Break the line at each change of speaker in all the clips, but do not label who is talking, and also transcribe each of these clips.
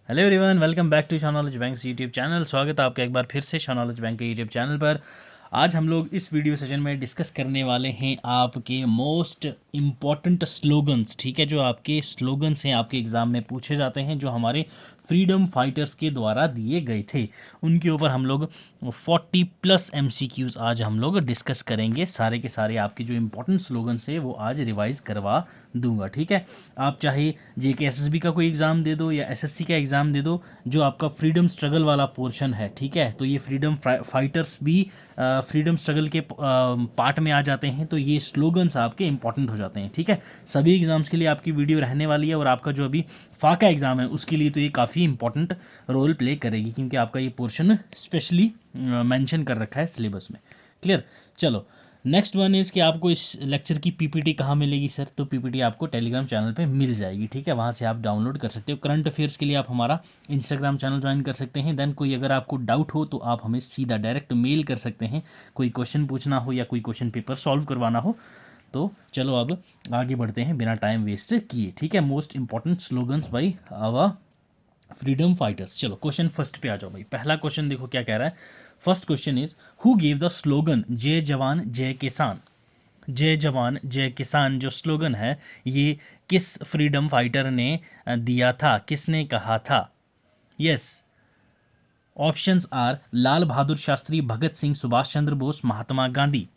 Hello everyone, welcome back to Shah knowledge bank YouTube channel. स्वागत है आपका एक बार फिर से शाह नॉलेज बैंक के यूट्यूब चैनल पर। आज हम लोग इस वीडियो सेशन में डिस्कस करने वाले हैं आपके मोस्ट इम्पॉर्टेंट स्लोगन्स। ठीक है, जो आपके स्लोगन्स हैं आपके एग्ज़ाम में पूछे जाते हैं, जो हमारे फ्रीडम फाइटर्स के द्वारा दिए गए थे, उनके ऊपर हम लोग 40+ MCQs आज हम लोग डिस्कस करेंगे। सारे के सारे आपके जो इंपॉर्टेंट स्लोगन्स है वो आज रिवाइज करवा दूंगा। ठीक है, आप चाहे JKSSB का कोई एग्ज़ाम दे दो या SSC का एग्ज़ाम दे दो, जो आपका फ्रीडम स्ट्रगल वाला पोर्शन है, ठीक है, तो ये फ्रीडम फाइटर्स भी फ्रीडम स्ट्रगल के पार्ट में आ जाते हैं, तो ये स्लोगन्स आपके इंपॉर्टेंट हो जाते हैं। ठीक है, सभी एग्ज़ाम्स के लिए आपकी वीडियो रहने वाली है, और आपका जो अभी फाका एग्ज़ाम है उसके लिए तो ये काफ़ी इंपॉर्टेंट रोल प्ले करेगी, क्योंकि आपका ये पोर्शन स्पेशली मेंशन कर रखा है सिलेबस में। क्लियर। चलो, नेक्स्ट वन इज़ कि आपको इस लेक्चर की PPT कहाँ मिलेगी सर? तो PPT आपको टेलीग्राम चैनल पे मिल जाएगी। ठीक है, वहाँ से आप डाउनलोड कर सकते हो। करंट अफेयर्स के लिए आप हमारा इंस्टाग्राम चैनल ज्वाइन कर सकते हैं। देन कोई अगर आपको डाउट हो तो आप हमें सीधा डायरेक्ट मेल कर सकते हैं, कोई क्वेश्चन पूछना हो या कोई क्वेश्चन पेपर सॉल्व करवाना हो। तो चलो अब आगे बढ़ते हैं बिना टाइम वेस्ट किए। ठीक है, most important slogans by our freedom fighters. चलो क्वेश्चन फर्स्ट पे आ जाओ भाई। पहला क्वेश्चन देखो क्या कह रहा है। First question is, who give the slogan जय जवान जय किसान? जय जवान जय किसान जो स्लोगन है, ये किस फ्रीडम फाइटर ने दिया था, किसने कहा था? यस, ऑप्शंस आर लाल बहादुर शास्त्री, भगत सिंह, सुभाष चंद्र बोस, महात्मा गांधी।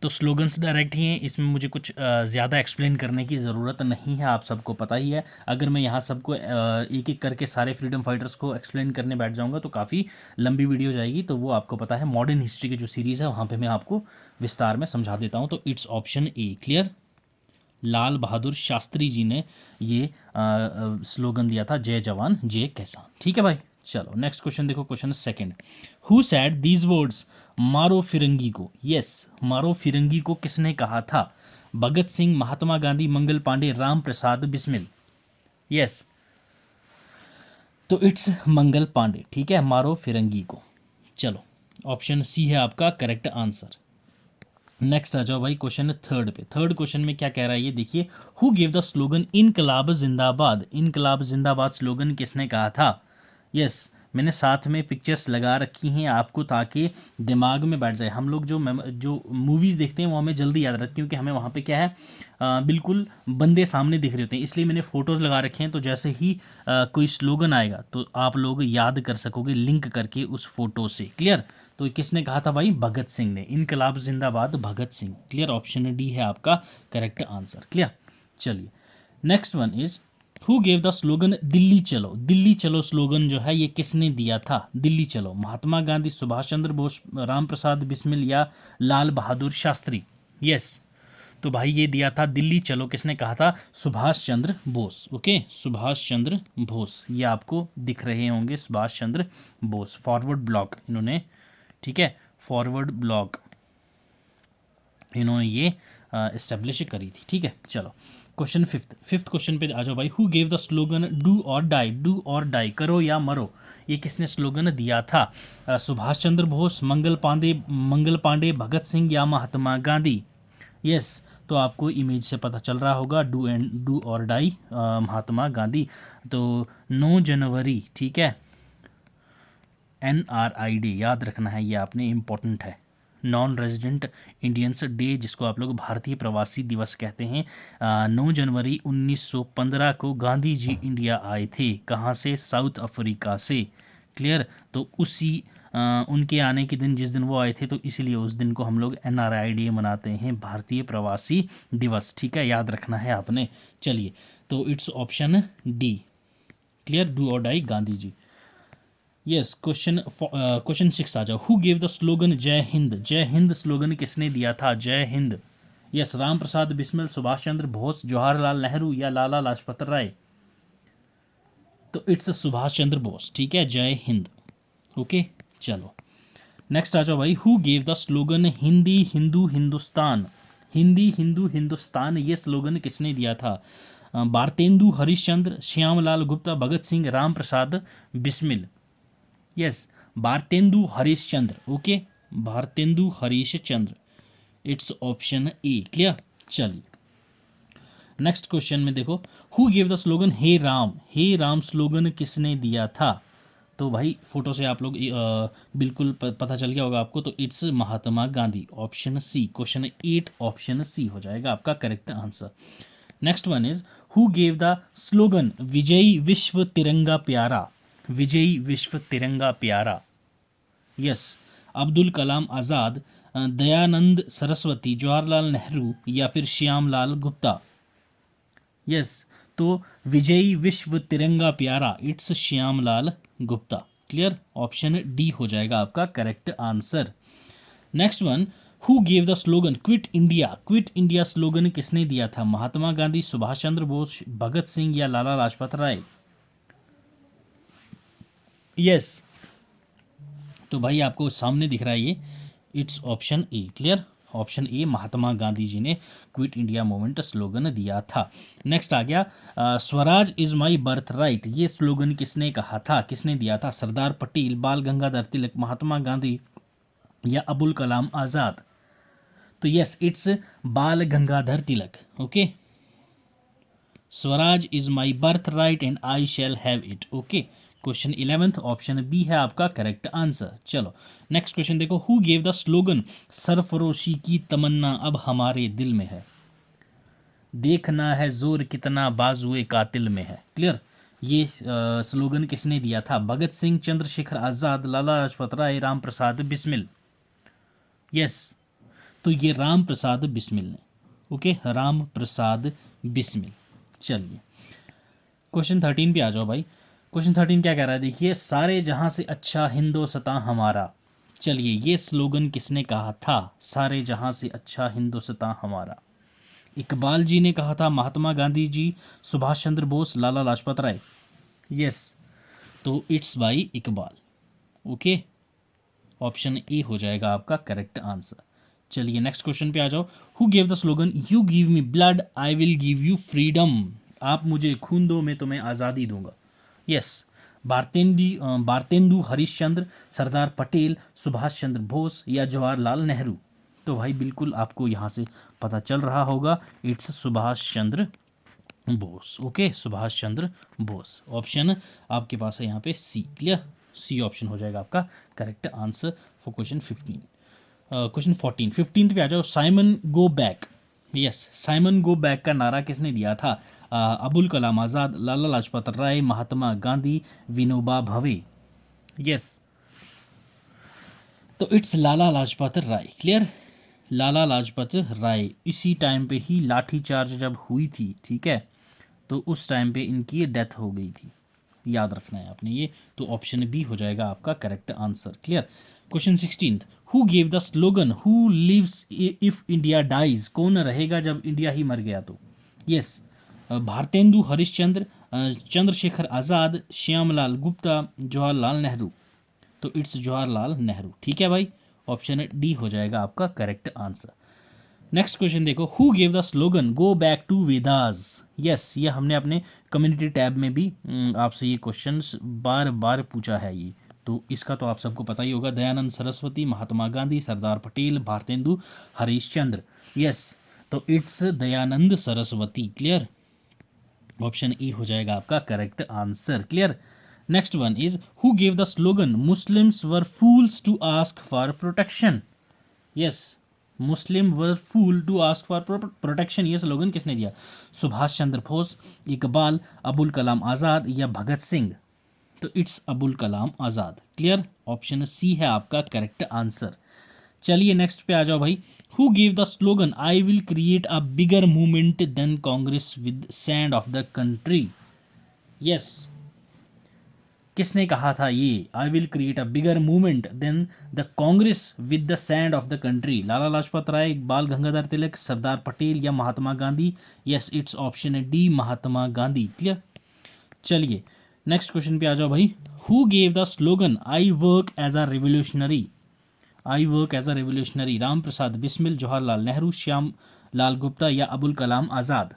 तो स्लोगन्स डायरेक्ट ही हैं, इसमें मुझे कुछ ज़्यादा एक्सप्लेन करने की ज़रूरत नहीं है, आप सबको पता ही है। अगर मैं यहाँ सबको एक एक करके सारे फ्रीडम फाइटर्स को एक्सप्लेन करने बैठ जाऊँगा तो काफ़ी लंबी वीडियो जाएगी, तो वो आपको पता है मॉडर्न हिस्ट्री की जो सीरीज़ है वहाँ पे मैं आपको विस्तार में समझा देता हूँ। तो इट्स ऑप्शन ए। क्लियर, लाल बहादुर शास्त्री जी ने ये स्लोगन दिया था, जय जवान जय किसान। ठीक है भाई, चलो नेक्स्ट क्वेश्चन देखो। Question second, who said these words मारो फिरंगी को? यस, मारो फिरंगी को किसने कहा था? भगत सिंह, महात्मा गांधी, मंगल पांडे, राम प्रसाद बिस्मिल। यस, तो इट्स मंगल पांडे। ठीक है, मारो फिरंगी को। चलो, ऑप्शन सी है आपका करेक्ट आंसर। नेक्स्ट आ जाओ भाई क्वेश्चन थर्ड पे। थर्ड क्वेश्चन में क्या कह रहा है ये देखिए, हु गिव द स्लोगन इनकलाब जिंदाबाद? इनकलाब जिंदाबाद स्लोगन किसने कहा था? यस, मैंने साथ में पिक्चर्स लगा रखी हैं आपको, ताकि दिमाग में बैठ जाए। हम लोग जो मूवीज़ देखते हैं वो हमें जल्दी याद रहती है, क्योंकि हमें वहाँ पे क्या है, बिल्कुल बंदे सामने दिख रहे होते हैं, इसलिए मैंने फ़ोटोज़ लगा रखे हैं। तो जैसे ही कोई स्लोगन आएगा तो आप लोग याद कर सकोगे लिंक करके उस फोटो से। क्लियर, तो किसने कहा था भाई? भगत सिंह ने। इनकलाब जिंदाबाद, भगत सिंह। क्लियर, ऑप्शन डी है आपका करेक्ट आंसर। क्लियर, चलिए next one is, who gave the slogan Delhi चलो? दिल्ली चलो स्लोगन जो है ये किसने दिया था? दिल्ली चलो, महात्मा गांधी, सुभाष चंद्र बोस, राम प्रसाद बिस्मिल या लाल बहादुर शास्त्री? यस, तो भाई ये दिया था दिल्ली चलो, किसने कहा था? सुभाष चंद्र बोस। ओके, सुभाष चंद्र बोस, ये आपको दिख रहे होंगे, सुभाष चंद्र बोस। फॉरवर्ड ब्लॉक इन्होंने, ठीक है, फॉरवर्ड ब्लॉक इन्होंने ये इस्टेब्लिश करी थी। ठीक है, चलो क्वेश्चन फिफ्थ क्वेश्चन पे आ जाओ भाई। Who gave the slogan do और डाई? डू और डाई, करो या मरो, ये किसने स्लोगन दिया था? सुभाष चंद्र बोस, मंगल पांडे, भगत सिंह या महात्मा गांधी? यस, तो आपको इमेज से पता चल रहा होगा, डू और डाई महात्मा गांधी। तो 9 जनवरी, ठीक है, NRID याद रखना है, ये आपने इम्पोर्टेंट है, नॉन रेजिडेंट इंडियंस डे, जिसको आप लोग भारतीय प्रवासी दिवस कहते हैं। 9 जनवरी 1915 को गांधी जी इंडिया आए थे। कहाँ से? साउथ अफ्रीका से। क्लियर, तो उसी उनके आने के दिन, जिस दिन वो आए थे, तो इसीलिए उस दिन को हम लोग NRID मनाते हैं, भारतीय प्रवासी दिवस। ठीक है, याद रखना है आपने। चलिए, तो it's option D. Clear, do और die Gandhi ji. Yes, question 6 आ जाओ। हु गेव द स्लोगन जय हिंद? जय हिंद स्लोगन किसने दिया था? जय हिंद। यस, राम प्रसाद बिस्मिल, सुभाष चंद्र बोस, जवाहरलाल नेहरू या लाला लाजपत राय? तो इट्स सुभाष चंद्र बोस। ठीक है, जय हिंद। ओके, चलो नेक्स्ट आ जाओ भाई। Who gave the slogan Hindi Hindu Hindustan? Hindi Hindu Hindustan, ये स्लोगन किसने दिया था? Bharatendu Harishchandra, Shyamlal Gupta, Bhagat Singh, Ram Prasad Bismil? Yes, Bharatendu Harishchandra. Okay, Bharatendu Harishchandra, it's option A. Clear, चलिए नेक्स्ट क्वेश्चन में देखो, हु गिव द स्लोगन हे राम स्लोगन किसने दिया था? तो भाई फोटो से आप लोग बिल्कुल पता चल गया होगा आपको, तो it's Mahatma Gandhi, option C. Question 8 option C हो जाएगा आपका correct answer. Next one is, who gave the slogan विजयी विश्व तिरंगा प्यारा? विजयी विश्व तिरंगा प्यारा, यस, अब्दुल कलाम आज़ाद, दयानंद सरस्वती, जवाहरलाल नेहरू या फिर श्यामलाल गुप्ता? यस, तो विजयी विश्व तिरंगा प्यारा, it's Shyamlal Gupta. Clear, option D हो जाएगा आपका correct answer. Next one, who gave the slogan quit India? Quit India slogan किसने दिया था? महात्मा गांधी, सुभाष चंद्र बोस, भगत सिंह या लाला लाजपत राय? यस, तो भाई आपको सामने दिख रहा है ये, it's option A. Clear, option A, Mahatma Gandhi ji ने क्विट इंडिया मूवमेंट स्लोगन दिया था। नेक्स्ट आ गया, Swaraj is my birth right, ये स्लोगन किसने कहा था, किसने दिया था? सरदार पटेल, बाल गंगाधर तिलक, महात्मा गांधी या अबुल कलाम आज़ाद? तो yes, it's Bal Gangadhar Tilak. Okay, Swaraj is my birth right and I shall have it. Okay, question 11th option B है आपका करेक्ट आंसर। चलो नेक्स्ट क्वेश्चन देखो, हु गेव द स्लोगन सरफरोशी की तमन्ना अब हमारे दिल में है? देखना है जोर कितना बाजुए कातिल में है। क्लियर, ये स्लोगन किसने दिया था? भगत सिंह, चंद्रशेखर आज़ाद, लाला लाजपत राय, राम प्रसाद बिस्मिल? यस, तो ये राम प्रसाद बिस्मिल ने। ओके, राम प्रसाद बिस्मिल। चलिए क्वेश्चन 13 पे आ जाओ भाई। क्वेश्चन 13 क्या कह रहा है, देखिए, सारे जहां से अच्छा हिंदुस्तान हमारा। चलिए, ये स्लोगन किसने कहा था? सारे जहां से अच्छा हिंदुस्तान हमारा। इकबाल जी ने कहा था, महात्मा गांधी जी, सुभाष चंद्र बोस, लाला लाजपत राय? यस, तो it's by Iqbal. Okay, option A हो जाएगा आपका करेक्ट आंसर। चलिए नेक्स्ट क्वेश्चन पे आ जाओ, who give the slogan you give me blood I will give you freedom? आप मुझे खून दो मैं तुम्हें आज़ादी दूंगा। यस, भारतेंदु हरिश्चंद्र, सरदार पटेल, सुभाष चंद्र बोस या जवाहरलाल नेहरू? तो भाई बिल्कुल आपको यहाँ से पता चल रहा होगा, it's Subhash Chandra Bose. Okay, Subhash Chandra Bose, option आपके पास है यहाँ पे सी। क्लियर, सी ऑप्शन हो जाएगा आपका correct answer for question 15। Question 14 15 पे आ जाओ, Simon go back. Yes, Simon go back का नारा किसने दिया था? अबुल कलाम आज़ाद, लाला लाजपत राय, महात्मा गांधी, विनोबा भावे? यस, तो इट्स लाला लाजपत राय। क्लियर, लाला लाजपत राय। इसी टाइम पे ही लाठी चार्ज जब हुई थी, ठीक है, तो उस टाइम पे इनकी डेथ हो गई थी, याद रखना है आपने ये। तो ऑप्शन बी हो जाएगा आपका correct answer. Clear, question 16, who gave the slogan who lives if India dies? कौन रहेगा जब इंडिया ही मर गया तो? यस, भारतेंदु हरिश्चंद्र, चंद्रशेखर आज़ाद, श्यामलाल गुप्ता, जवाहरलाल नेहरू? तो इट्स जवाहरलाल नेहरू। ठीक है भाई, ऑप्शन डी हो जाएगा आपका करेक्ट आंसर। नेक्स्ट क्वेश्चन देखो, who gave the slogan go back to Vedas? Yes, ये हमने अपने कम्युनिटी टैब में भी आपसे ये क्वेश्चन बार बार पूछा है ये, तो इसका तो आप सबको पता ही होगा। दयानंद सरस्वती, महात्मा गांधी, सरदार पटेल, भारतेंदु हरीशचंद्र? यस, तो it's Dayanand Saraswati. Clear, option E हो जाएगा आपका correct answer. Clear, next one is, who gave the slogan Muslims were fools to ask for protection? Yes, Muslim were fool to ask for protection, ये स्लोगन किसने दिया? सुभाष चंद्र बोस, इकबाल, अबुल कलाम आज़ाद या भगत सिंह? तो it's Abul Kalam Azad. Clear, option C है आपका करेक्ट आंसर। चलिए next पे आ जाओ भाई, who give the slogan I will create a bigger movement then Congress with sand of the country? Yes, किसने कहा था ये, I will create a bigger movement then the Congress with the sand of the country? Lala Lajpat Rai, Bal Gangadhar Tilak, Sardar Patel या Mahatma Gandhi? Yes, it's option D, Mahatma Gandhi. Clear, चलिए next question पे आ जाओ भाई, who gave the slogan I work as a revolutionary? I work as a revolutionary, Ram Prasad Bismil, Jawaharlal Nehru, Shyam Lal Gupta या अबुल कलाम आज़ाद?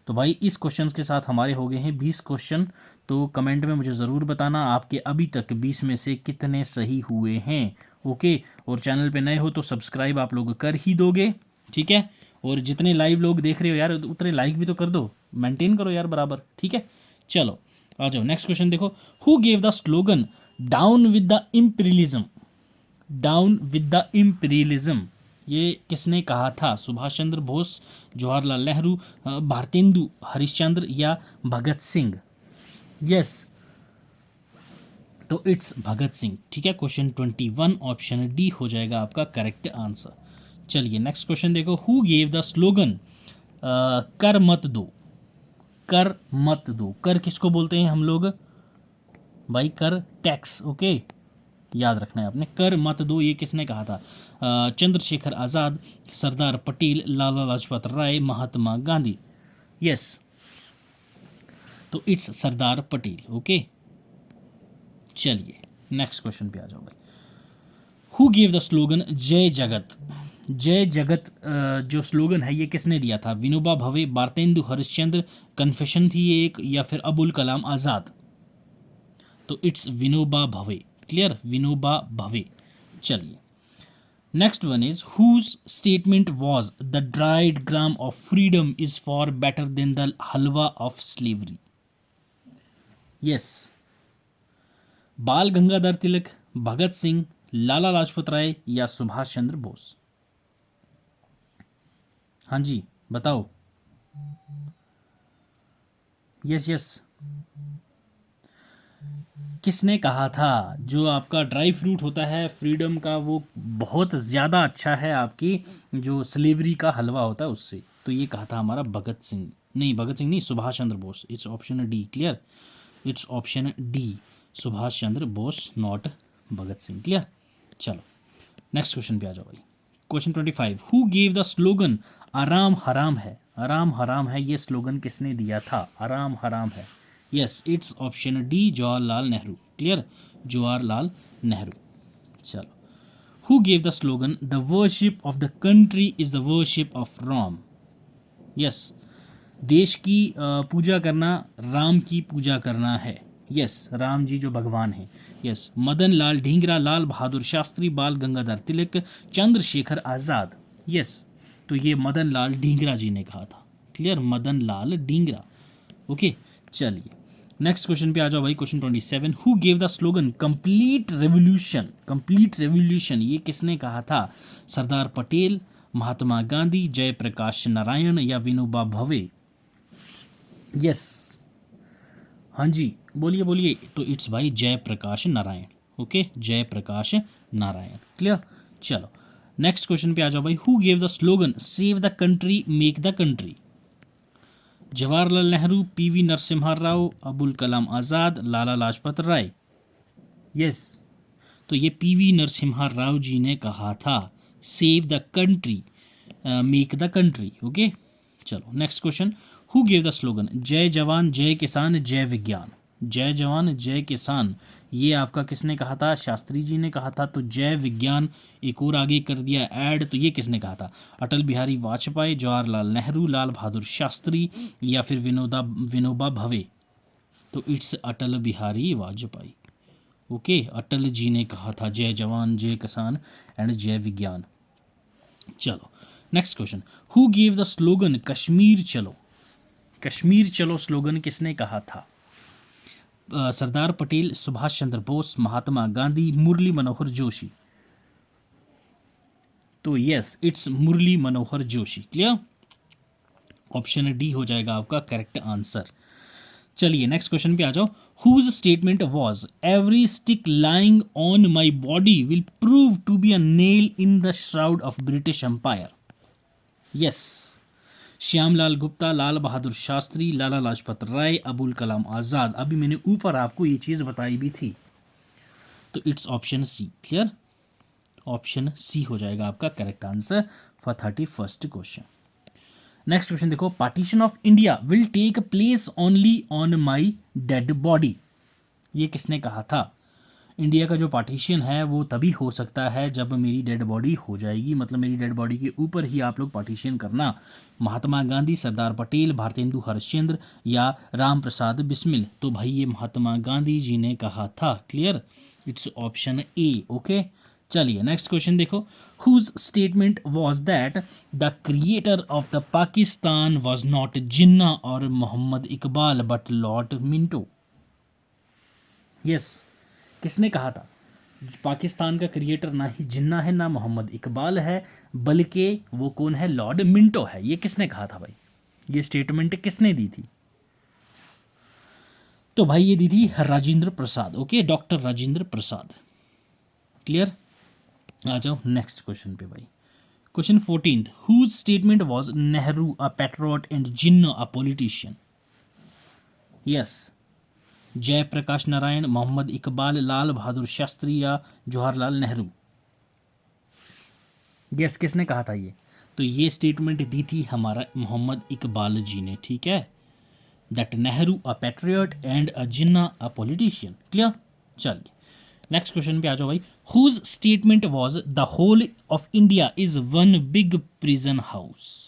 तो भाई इस क्वेश्चन के साथ हमारे हो गए हैं 20 क्वेश्चन। तो कमेंट में मुझे ज़रूर बताना आपके अभी तक 20 में से कितने सही हुए हैं। ओके, और चैनल पे नए हो तो सब्सक्राइब आप लोग कर ही दोगे, ठीक है। और जितने लाइव लोग देख रहे हो यार उतने लाइक भी तो कर दो, मेंटेन करो यार बराबर, ठीक है। चलो आ जाओ नेक्स्ट क्वेश्चन देखो, who gave the slogan down with the imperialism, down with the imperialism, ये किसने कहा था? सुभाष चंद्र बोस, जवाहरलाल नेहरू, भारतेंदु हरिश्चंद्र या भगत सिंह? यस, तो इट्स भगत सिंह, ठीक है। क्वेश्चन 21 ऑप्शन डी हो जाएगा आपका करेक्ट आंसर। चलिए नेक्स्ट क्वेश्चन देखो, हु गेव द स्लोगन कर मत दो, कर मत दो, कर किसको बोलते हैं हम लोग भाई? कर टैक्स, ओके, याद रखना है आपने, कर मत दो, ये किसने कहा था? चंद्रशेखर आज़ाद, सरदार पटेल, लाला लाजपत राय, महात्मा गांधी? यस, तो इट्स सरदार पटेल, ओके। चलिए नेक्स्ट क्वेश्चन पे आ जाओ भाई, हु गिव द स्लोगन जय जगत, जय जगत जो स्लोगन है ये किसने दिया था? विनोबा भावे, भारतेंदु हरिश्चंद्र, कन्फेशन थी ये एक, या फिर अबुल कलाम आज़ाद? तो इट्स विनोबा भावे, क्लियर, विनोबा भावे। चलिए next one is whose statement was the dried gram of freedom is for better than the halwa of slavery? Yes, Bal Gangadhar तिलक, भगत सिंह, लाला लाजपत राय या सुभाष चंद्र बोस? हाँ जी बताओ। यस यस, किसने कहा था जो आपका ड्राई फ्रूट होता है फ्रीडम का वो बहुत ज़्यादा अच्छा है आपकी जो स्लेवरी का हलवा होता है उससे? तो ये कहा था हमारा भगत सिंह, नहीं भगत सिंह नहीं, Subhash Chandra Bose. It's option D, clear, it's option D, Subhash Chandra Bose, not Bhagat Singh, clear. चलो नेक्स्ट क्वेश्चन पे आ जाओ भाई, question 25, who gave the slogan आराम हराम है, आराम हराम है, ये स्लोगन किसने दिया था? आराम हराम है, yes, it's option D, Jawaharlal Nehru, clear, Jawaharlal Nehru. चलो, who gave the slogan the worship of the country is the worship of Ram? Yes, देश की पूजा करना राम की पूजा करना है, यस, राम जी जो भगवान हैं, यस। मदन लाल ढींगरा, लाल बहादुर शास्त्री, बाल गंगाधर तिलक, चंद्रशेखर आज़ाद? यस, तो ये मदन लाल ढींगरा जी ने कहा था, क्लियर, मदन लाल ढींगरा, ओके। चलिए नेक्स्ट क्वेश्चन पे आ जाओ भाई, question 27, who gave the slogan complete revolution, complete revolution, ये किसने कहा था? सरदार पटेल, महात्मा गांधी, जयप्रकाश नारायण या विनोबा भावे? यस, हाँ जी बोलिए बोलिए, तो इट्स भाई जयप्रकाश नारायण, ओके, जयप्रकाश नारायण, क्लियर। चलो नेक्स्ट क्वेश्चन पे आ जाओ भाई, who gave the slogan save the country make the country? Jawaharlal Nehru, PV Narasimha Rao, Abul Kalam Azad, Lala Lajpat Rai? Yes, तो ये पीवी नरसिम्हा राव जी ने कहा था save the country make the country, okay. चलो next question, who gave the slogan जय जवान जय किसान जय विज्ञान? जय जवान जय किसान ये आपका किसने कहा था? शास्त्री जी ने कहा था। तो जय विज्ञान एक और आगे कर दिया ऐड, तो ये किसने कहा था? अटल बिहारी वाजपेयी, जवाहरलाल नेहरू, लाल बहादुर शास्त्री या फिर विनोबा भावे? तो इट्स अटल बिहारी वाजपेयी, ओके, अटल जी ने कहा था जय जवान जय किसान एंड जय विज्ञान। चलो next question, who gave the slogan Kashmir चलो? कश्मीर चलो स्लोगन किसने कहा था? सरदार पटेल, सुभाष चंद्र बोस, महात्मा गांधी, मुरली मनोहर जोशी? तो yes, it's Murli Manohar Joshi, clear, option D हो जाएगा आपका करेक्ट आंसर। चलिए नेक्स्ट क्वेश्चन पे आ जाओ, whose statement was every stick lying on my body will prove to be a nail in the shroud of British Empire? Yes, Shyamlal Gupta, Lal Bahadur Shastri, Lala Lajpat Rai, Abul Kalam Azad? अभी मैंने ऊपर आपको ये चीज़ बताई भी थी, तो it's option C, clear, option C हो जाएगा आपका correct answer for 31st question. Next question देखो, partition of India will take place only on my dead body? ये किसने कहा था? इंडिया का जो पार्टीशन है वो तभी हो सकता है जब मेरी डेड बॉडी हो जाएगी, मतलब मेरी डेड बॉडी के ऊपर ही आप लोग पार्टीशन करना। महात्मा गांधी, सरदार पटेल, भारतेंदु हरिश्चंद्र या राम प्रसाद बिस्मिल? तो भाई ये महात्मा गांधी जी ने कहा था, clear, it's option A, okay. चलिए नेक्स्ट क्वेश्चन देखो, whose statement was that the creator of the Pakistan was not Jinnah और Mohammad Iqbal but Lord Minto. Yes, किसने कहा था पाकिस्तान का क्रिएटर ना ही जिन्ना है ना मोहम्मद इकबाल है, बल्कि वो कौन है, लॉर्ड मिंटो है। ये किसने कहा था भाई, ये स्टेटमेंट किसने दी थी? तो भाई ये दी थी Rajendra Prasad. Okay, doctor Rajendra Prasad. Clear? आ जाओ नेक्स्ट क्वेश्चन पे भाई। Question 14, whose statement was Nehru a patriot and Jinnah a politician. Yes, Jayaprakash Narayan, Mohammad Iqbal, Lal Bahadur Shastri या जवाहरलाल नेहरू। यस, किसने कहा था ये? तो ये स्टेटमेंट दी थी हमारा मोहम्मद इकबाल जी ने। ठीक है, that Nehru a patriot and a Jinnah a politician. Clear? चलिए नेक्स्ट क्वेश्चन पे आ जाओ भाई। Whose statement was the whole of India is one big prison house.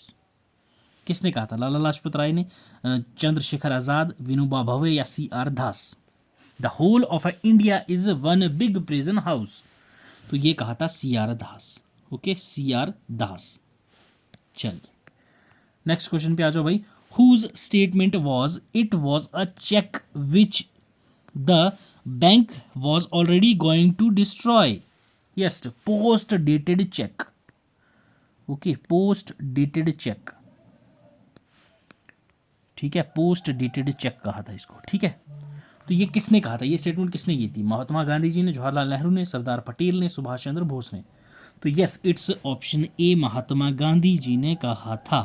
किसने कहा था? लाला लाजपत राय ने, चंद्रशेखर आजाद, विनोबा भावे या C R Das. The whole of India is one big prison house, तो ये कहा था C R Das. Okay, C R Das. चलिए नेक्स्ट क्वेश्चन पे आ जाओ भाई। Whose statement was it was a cheque which the bank was already going to destroy. Yes, post dated cheque. Okay, post dated cheque. ठीक है, पोस्ट डेटेड चेक कहा था इसको। ठीक है, तो ये किसने कहा था, ये स्टेटमेंट किसने की थी? महात्मा गांधी जी ने, जवाहरलाल नेहरू ने, सरदार पटेल ने, सुभाष चंद्र बोस ने। तो yes, it's option A, Mahatma Gandhi ji ने कहा था।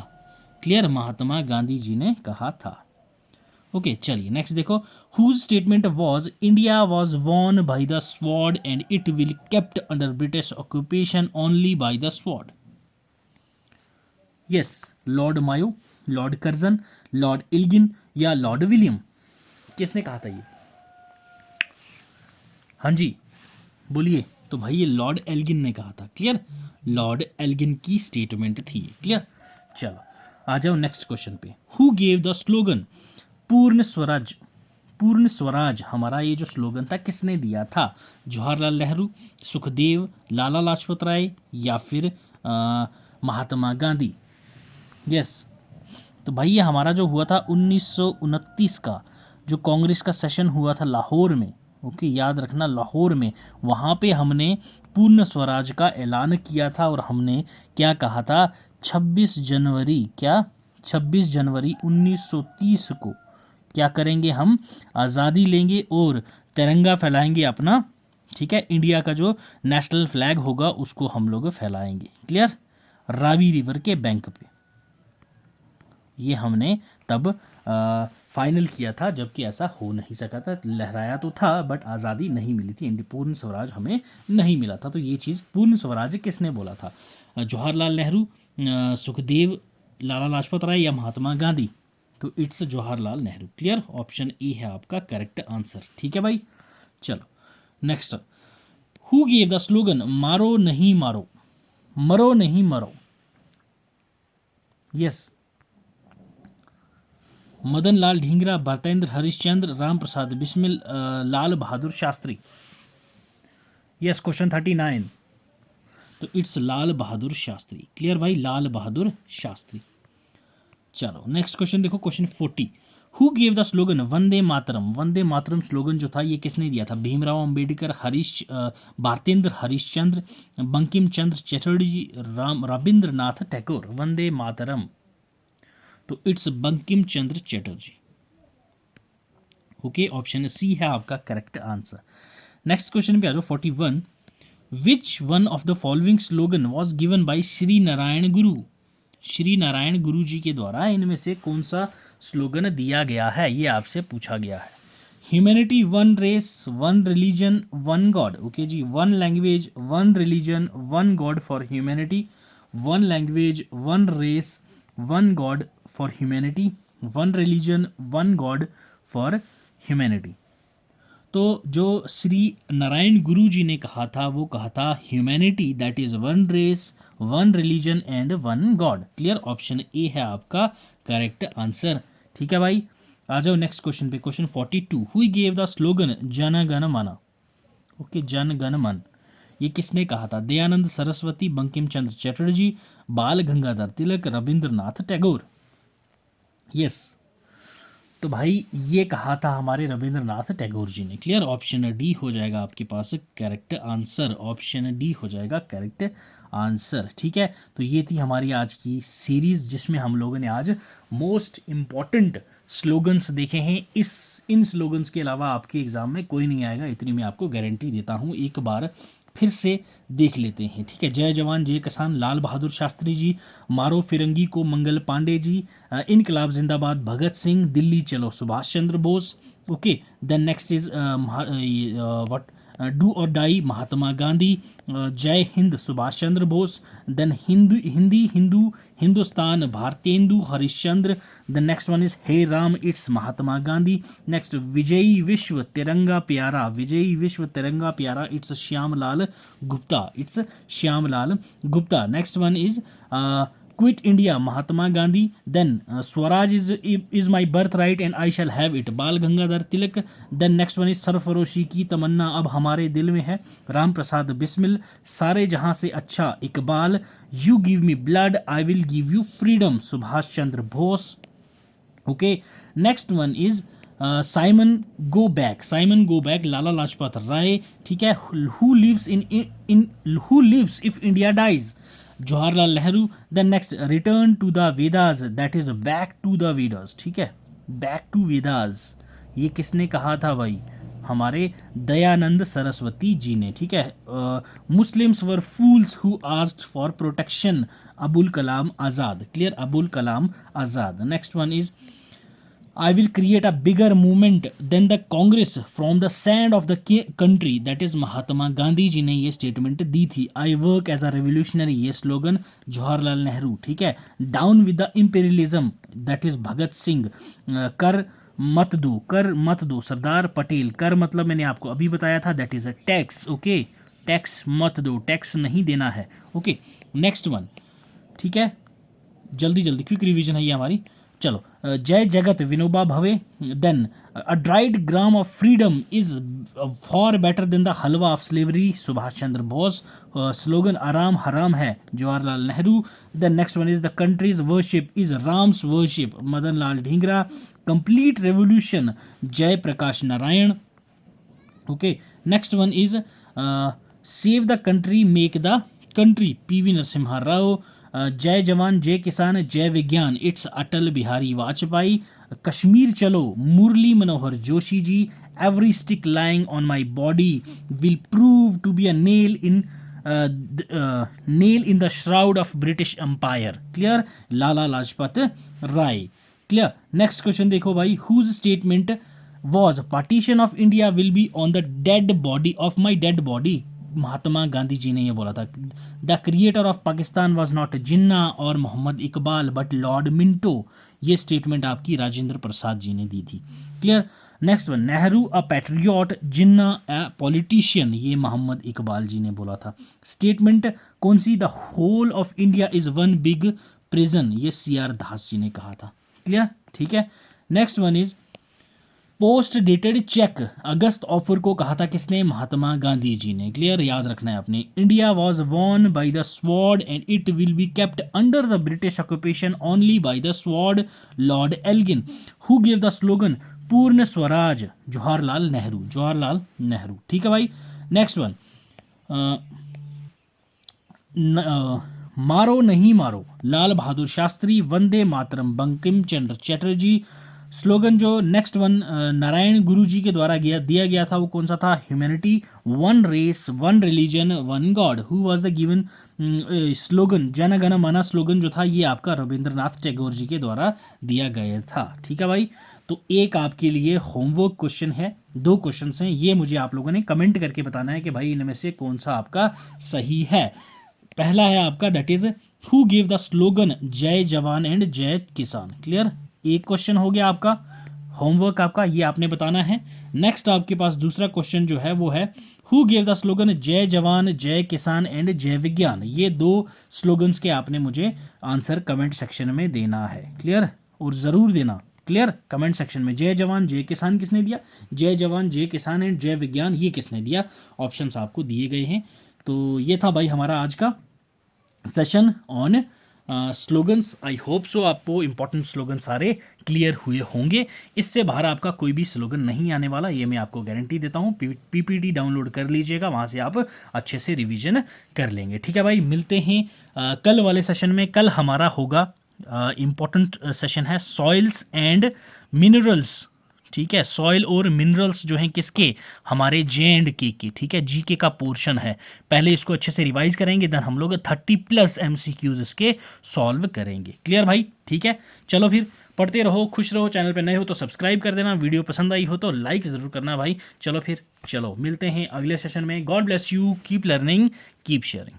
क्लियर? महात्मा गांधी जी ने कहा था। ओके, चलिए नेक्स्ट देखो। Whose statement was India was won by the sword and it will kept under British occupation only by the sword. Yes, Lord Mayo, Lord Curzon, Lord Elgin या Lord William. किसने कहा था ये? हाँ जी, बोलिए। तो भाई ये लॉर्ड एल्गिन ने कहा था। क्लियर? लॉर्ड एल्गिन की स्टेटमेंट थी। क्लियर? चलो आ जाओ नेक्स्ट क्वेश्चन पे। Who gave the slogan Purna Swaraj? पूर्ण स्वराज हमारा ये जो स्लोगन था किसने दिया था? जवाहरलाल नेहरू, सुखदेव, लाला लाजपत राय या फिर महात्मा गांधी। यस, तो भाई ये हमारा जो हुआ था 1929 का जो कांग्रेस का सेशन हुआ था लाहौर में। ओके, याद रखना लाहौर में, वहाँ पे हमने पूर्ण स्वराज का ऐलान किया था और हमने क्या कहा था? 26 जनवरी, क्या 26 जनवरी 1930 को क्या करेंगे हम? आज़ादी लेंगे और तिरंगा फैलाएंगे अपना। ठीक है, इंडिया का जो नेशनल फ्लैग होगा उसको हम लोग फैलाएंगे। क्लियर? रावी रिवर के बैंक पे ये हमने तब फाइनल किया था, जबकि ऐसा हो नहीं सका था। लहराया तो था बट आज़ादी नहीं मिली थी, पूर्ण स्वराज हमें नहीं मिला था। तो ये चीज़ पूर्ण स्वराज किसने बोला था? जवाहरलाल नेहरू, सुखदेव, लाला लाजपत राय या महात्मा गांधी? तो it's Jawaharlal Nehru. Clear? Option A है आपका करेक्ट आंसर। ठीक है भाई, चलो next. Who gave the slogan मारो नहीं मारो, मरो नहीं मरो? यस, मदन लाल ढींगरा, भरतेंद्र हरिश्चंद्र, राम प्रसाद बिस्मिल, लाल बहादुर शास्त्री। यस, क्वेश्चन 39, तो it's Lal Bahadur Shastri. Clear भाई, लाल बहादुर शास्त्री। चलो नेक्स्ट क्वेश्चन देखो, question 40, who gave the slogan Vande Mataram? Vande Mataram slogan जो था ये किसने दिया था? भीमराव अंबेडकर, भारतेंद्र हरिश्चंद्र, बंकिम चंद्र चटर्जी, रविंद्रनाथ टैगोर। वंदे मातरम, तो it's Bankim Chandra Chatterjee. Okay, option C है आपका करेक्ट आंसर। नेक्स्ट क्वेश्चन पे आ जाओ 41, which one of the following slogan was given by Shri Narayan गुरु? श्री नारायण गुरु जी के द्वारा इनमें से कौन सा स्लोगन दिया गया है, ये आपसे पूछा गया है। Humanity, one race, one religion, one God. Okay जी, one language, one religion, one God for humanity, one language, one race, one God for humanity, one religion, one God for humanity. तो जो श्री नारायण गुरु जी ने कहा था वो कहा था humanity, that is one race, one religion and one God. Clear? Option A है आपका करेक्ट आंसर। ठीक है भाई, आ जाओ नेक्स्ट क्वेश्चन पे। Question 42, who gave the slogan Jana Gana मन? ओके, जन गण मन, ये किसने कहा था? दयानंद सरस्वती, बंकिम चंद्र चटर्जी, बाल गंगाधर तिलक, रविंद्रनाथ टैगोर। यस, तो भाई ये कहा था हमारे रविंद्रनाथ टैगोर जी ने। क्लियर, ऑप्शन डी हो जाएगा आपके पास करेक्ट आंसर, ऑप्शन डी हो जाएगा करेक्ट आंसर। ठीक है, तो ये थी हमारी आज की सीरीज जिसमें हम लोगों ने आज मोस्ट इम्पॉर्टेंट स्लोगन्स देखे हैं। इन स्लोगन्स के अलावा आपके एग्जाम में कोई नहीं आएगा, इतनी मैं आपको गारंटी देता हूँ। एक बार फिर से देख लेते हैं। ठीक है, जय जवान जय किसान लाल बहादुर शास्त्री जी, मारो फिरंगी को मंगल पांडे जी, इनकलाब जिंदाबाद भगत सिंह, दिल्ली चलो Subhash Chandra Bose. Okay, then next is what do और डाई महात्मा गांधी, जय हिंद Subhash Chandra Bose, then Hindu Hindustan Bharatendu Harishchandra, the next one is हे राम इट्स महात्मा गांधी, नेक्स्ट विजयी विश्व तिरंगा प्यारा, विजयी विश्व तिरंगा प्यारा it's Shyamlal Gupta, it's Shyamlal Gupta, next one is quit India Mahatma Gandhi, then Swaraj is my birth right and I shall have it बाल Gangadhar Tilak, then next one is सरफरोशी की तमन्ना अब हमारे दिल में है राम प्रसाद बिस्मिल, सारे जहां से अच्छा Iqbal, you give me blood I will give you freedom Subhash Chandra Bose. Okay, next one is Simon go back Lala Lajpat Rai. ठीक है, who lives if India dies Jawaharlal Nehru, then next return to the Vedas, that is back to the Vedas. ठीक है, back to Vedas ये किसने कहा था भाई? हमारे दयानंद सरस्वती जी ने। ठीक है, Muslims were fools who asked for protection Abul Kalam Azad. Clear, Abul Kalam Azad. Next one is I will create a bigger movement than the Congress from the sand of the country, that is महात्मा गांधी जी ने ये स्टेटमेंट दी थी। I work as a revolutionary, ये slogan Jawaharlal Nehru. ठीक है, down with the imperialism, that is Bhagat Singh, कर मत दो सरदार पटेल, कर मतलब मैंने आपको अभी बताया था that is a tax. Okay, tax मत दो, टैक्स नहीं देना है। Okay, next one. ठीक है, जल्दी क्विक रिवीजन है ये हमारी। चलो, जय जगत Vinoba Bhave, then a dried gram of freedom is for better than the halwa of slavery Subhash Chandra Bose, slogan आराम हराम है Jawaharlal Nehru, then next one is the country's worship is Ram's worship Madan Lal Dhingra, complete revolution Jai Prakash Narayan. Okay, next one is save the country make the country PV Narasimha Rao, जय जवान जय किसान जय विज्ञान it's Atal Bihari Vajpayee, Kashmir चलो मुरली Manohar Joshi ji, every stick lying on my body will prove to be a nail in the shroud of British Empire. Clear, Lala Lajpat Rai. Clear, next question देखो भाई, whose statement was partition of India will be on the dead body of my dead body, Mahatma Gandhi ji ने यह बोला था। The creator of Pakistan was not Jinnah और Mohammad Iqbal but Lord Minto, ये statement आपकी राजेंद्र प्रसाद जी ने दी थी। Clear, next one, Nehru a patriot Jinnah a politician, ये मोहम्मद इकबाल जी ने बोला था। स्टेटमेंट कौन सी? The whole of India is one big prison, ये CR दास जी ने कहा था। क्लियर, ठीक है, next one is post dated cheque August offer को कहा था किसने? महात्मा गांधी जी ने। क्लियर, याद रखना है आपने। India was won by the sword and it will be kept under the British occupation only by the sword, Lord Elgin. Who give the slogan Purna Swaraj? Jawaharlal Nehru. ठीक है भाई, नेक्स्ट वन, मारो नहीं मारो लाल बहादुर शास्त्री, वंदे मातरम बंकिम चंद्र चटर्जी। स्लोगन जो नेक्स्ट वन नारायण गुरु जी के द्वारा दिया गया था वो कौन सा था? Humanity, one race, one religion, one God. Who was the given slogan? Jana Gana मन स्लोगन जो था ये आपका रविंद्रनाथ टैगोर जी के द्वारा दिया गया था। ठीक है भाई, तो एक आपके लिए होमवर्क क्वेश्चन है, 2 क्वेश्चन हैं, ये मुझे आप लोगों ने कमेंट करके बताना है कि भाई इनमें से कौन सा आपका सही है। पहला है आपका that is who give the slogan जय जवान एंड जय किसान। क्लियर, एक क्वेश्चन हो गया आपका, होमवर्क आपका ये आपने बताना है। नेक्स्ट आपके पास दूसरा क्वेश्चन जो है वो है हु गिव द स्लोगन जय जवान जय किसान एंड जय विज्ञान। ये 2 स्लोगन्स के आपने मुझे आंसर कमेंट सेक्शन में देना है। क्लियर, और ज़रूर देना। क्लियर, कमेंट सेक्शन में जय जवान जय किसान किसने दिया, जय जवान जय किसान एंड जय विज्ञान ये किसने दिया, ऑप्शंस आपको दिए गए हैं। तो ये था भाई हमारा आज का session on slogans. I hope so आपको इंपॉर्टेंट स्लोगन सारे क्लियर हुए होंगे। इससे बाहर आपका कोई भी स्लोगन नहीं आने वाला, ये मैं आपको गारंटी देता हूँ। पीपीटी डाउनलोड कर लीजिएगा, वहाँ से आप अच्छे से रिवीजन कर लेंगे। ठीक है भाई, मिलते हैं कल वाले सेशन में। कल हमारा होगा इम्पॉर्टेंट सेशन है सॉइल्स एंड मिनरल्स। ठीक है, सॉइल और मिनरल्स जो हैं किसके, हमारे J&K के। ठीक है, जीके का पोर्शन है। पहले इसको अच्छे से रिवाइज करेंगे, देन हम लोग 30+ MCQs इसके सॉल्व करेंगे। क्लियर भाई? ठीक है, चलो फिर पढ़ते रहो, खुश रहो। चैनल पे नए हो तो सब्सक्राइब कर देना, वीडियो पसंद आई हो तो लाइक ज़रूर करना भाई। चलो फिर, चलो मिलते हैं अगले सेशन में। God bless you, keep learning, keep sharing.